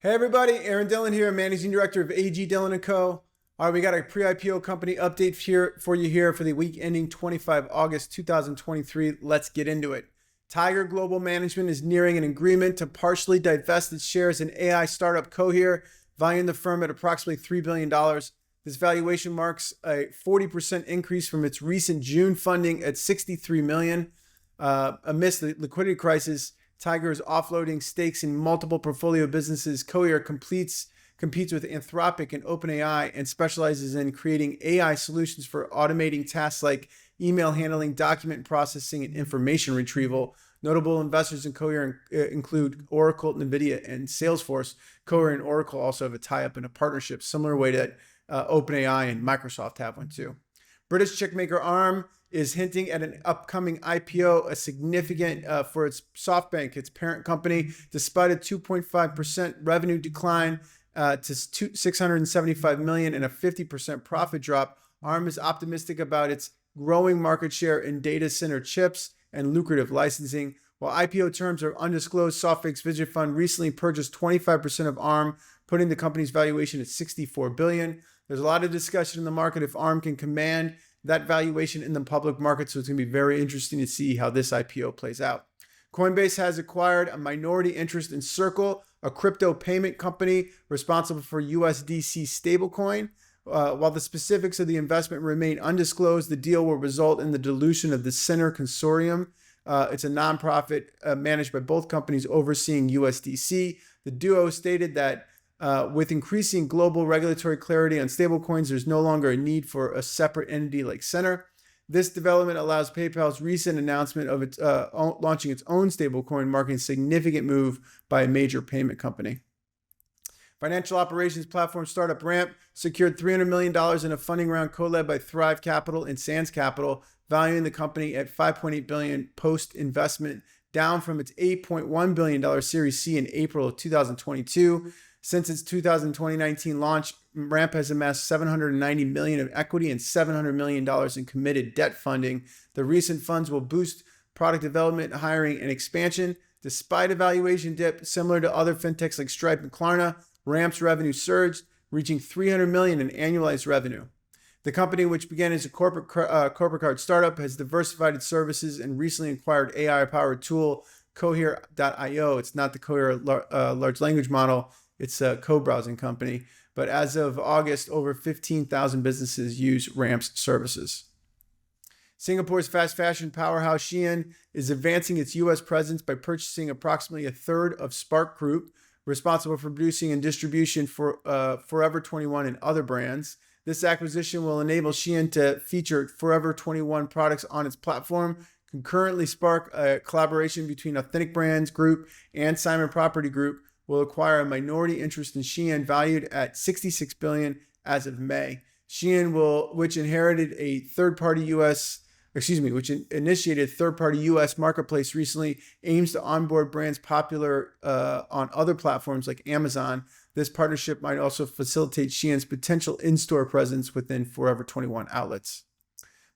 Hey everybody, Aaron Dillon here, Managing Director of AG Dillon & Co. All right, we got a pre-IPO company update here for you here for the week ending 25 August 2023. Let's get into it. Tiger Global Management is nearing an agreement to partially divest its shares in AI startup Cohere, valuing the firm at approximately $3 billion. This valuation marks a 40% increase from its recent June funding at $63 million. Amidst the liquidity crisis, Tiger is offloading stakes in multiple portfolio businesses. Cohere competes with Anthropic and OpenAI and specializes in creating AI solutions for automating tasks like email handling, document processing, and information retrieval. Notable investors in Cohere include Oracle, NVIDIA, and Salesforce. Cohere and Oracle also have a tie-up in a partnership, similar way that OpenAI and Microsoft have one too. British chipmaker Arm is hinting at an upcoming IPO, a significant for its SoftBank, its parent company. Despite a 2.5% revenue decline to $675 million and a 50% profit drop, Arm is optimistic about its growing market share in data center chips and lucrative licensing. While IPO terms are undisclosed, SoftBank's Vision Fund recently purchased 25% of Arm, putting the company's valuation at $64 billion. There's a lot of discussion in the market if Arm can command that valuation in the public market, so it's going to be very interesting to see how this IPO plays out. Coinbase has acquired a minority interest in Circle, a crypto payment company responsible for USDC stablecoin. While the specifics of the investment remain undisclosed, the deal will result in the dilution of the Center Consortium. It's a nonprofit managed by both companies overseeing USDC. The duo stated that with increasing global regulatory clarity on stablecoins, there's no longer a need for a separate entity like Center. This development allows PayPal's recent announcement of its launching its own stablecoin, marking a significant move by a major payment company. Financial operations platform startup Ramp secured $300 million in a funding round co-led by Thrive Capital and Sands Capital, valuing the company at $5.8 billion post-investment, down from its $8.1 billion Series C in April of 2022. Since its 2019 launch, Ramp has amassed $790 million of equity and $700 million in committed debt funding. The recent funds will boost product development, hiring, and expansion. Despite a valuation dip similar to other fintechs like Stripe and Klarna, Ramp's revenue surged, reaching $300 million in annualized revenue. The company, which began as a corporate card startup, has diversified its services and recently acquired AI-powered tool Cohere.io. It's not the Cohere large language model. It's a co-browsing company. But as of August, over 15,000 businesses use Ramp's services. Singapore's fast fashion powerhouse Shein is advancing its U.S. presence by purchasing approximately a third of Sparc Group, responsible for producing and distribution for Forever 21 and other brands. This acquisition will enable Shein to feature Forever 21 products on its platform. Concurrently, Sparc, a collaboration between Authentic Brands Group and Simon Property Group, will acquire a minority interest in Shein valued at $66 billion as of May. Shein which initiated a third-party U.S. marketplace recently, aims to onboard brands popular on other platforms like Amazon. This partnership might also facilitate Shein's potential in-store presence within Forever 21 outlets.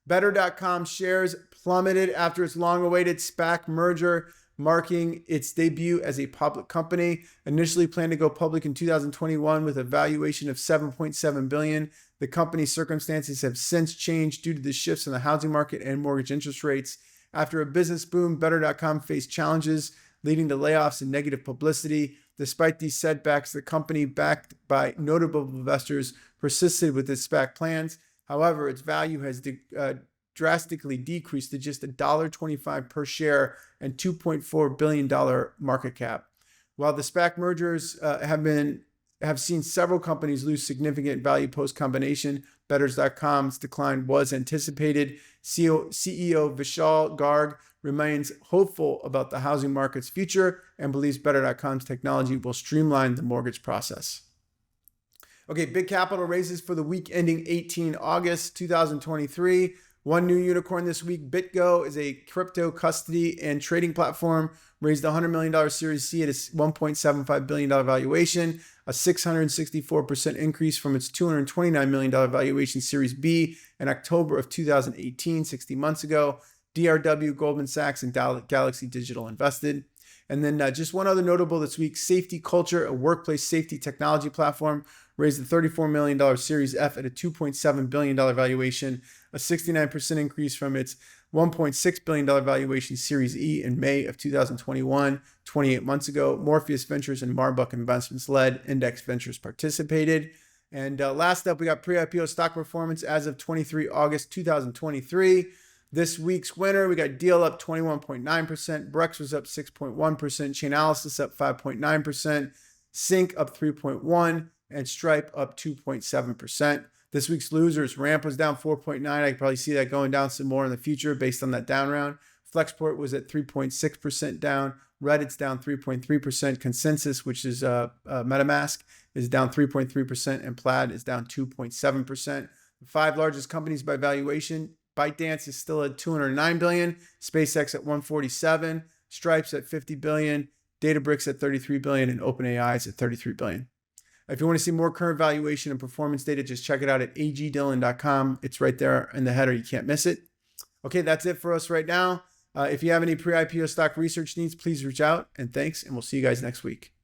Better.com shares plummeted after its long-awaited SPAC merger, marking its debut as a public company. Initially planned to go public in 2021 with a valuation of $7.7 billion. The company's circumstances have since changed due to the shifts in the housing market and mortgage interest rates. After a business boom, Better.com faced challenges, leading to layoffs and negative publicity. Despite these setbacks, the company, backed by notable investors, persisted with its SPAC plans. However, its value has drastically decreased to just $1.25 per share and $2.4 billion market cap. While the SPAC mergers have seen several companies lose significant value post-combination, Betters.com's decline was anticipated. CEO Vishal Garg remains hopeful about the housing market's future and believes Better.com's technology will streamline the mortgage process. Okay, big capital raises for the week ending 18 August 2023. One new unicorn this week, BitGo, is a crypto custody and trading platform, raised a $100 million Series C at a $1.75 billion valuation, a 664% increase from its $229 million valuation Series B in October of 2018, 60 months ago. DRW, Goldman Sachs, and Galaxy Digital invested. And then just one other notable this week, Safety Culture, a workplace safety technology platform, raised a $34 million Series F at a $2.7 billion valuation, a 69% increase from its $1.6 billion valuation Series E in May of 2021, 28 months ago. Morpheus Ventures and Marbach Investments led. Index Ventures participated. And last up, we got pre-IPO stock performance as of 23 August 2023. This week's winner, we got Deal up 21.9%, Brex was up 6.1%, Chainalysis up 5.9%, Sync up 3.1%, and Stripe up 2.7%. This week's losers, Ramp was down 4.9%. I can probably see that going down some more in the future based on that down round. Flexport was at 3.6% down. Reddit's down 3.3%. Consensus, which is MetaMask, is down 3.3%, and Plaid is down 2.7%. The 5 largest companies by valuation, ByteDance is still at $209 billion, SpaceX at $147 billion, Stripe's at $50 billion, Databricks at $33 billion, and OpenAI is at $33 billion. If you want to see more current valuation and performance data, just check it out at agdillon.com. It's right there in the header. You can't miss it. Okay, that's it for us right now. If you have any pre-IPO stock research needs, please reach out. And thanks, and we'll see you guys next week.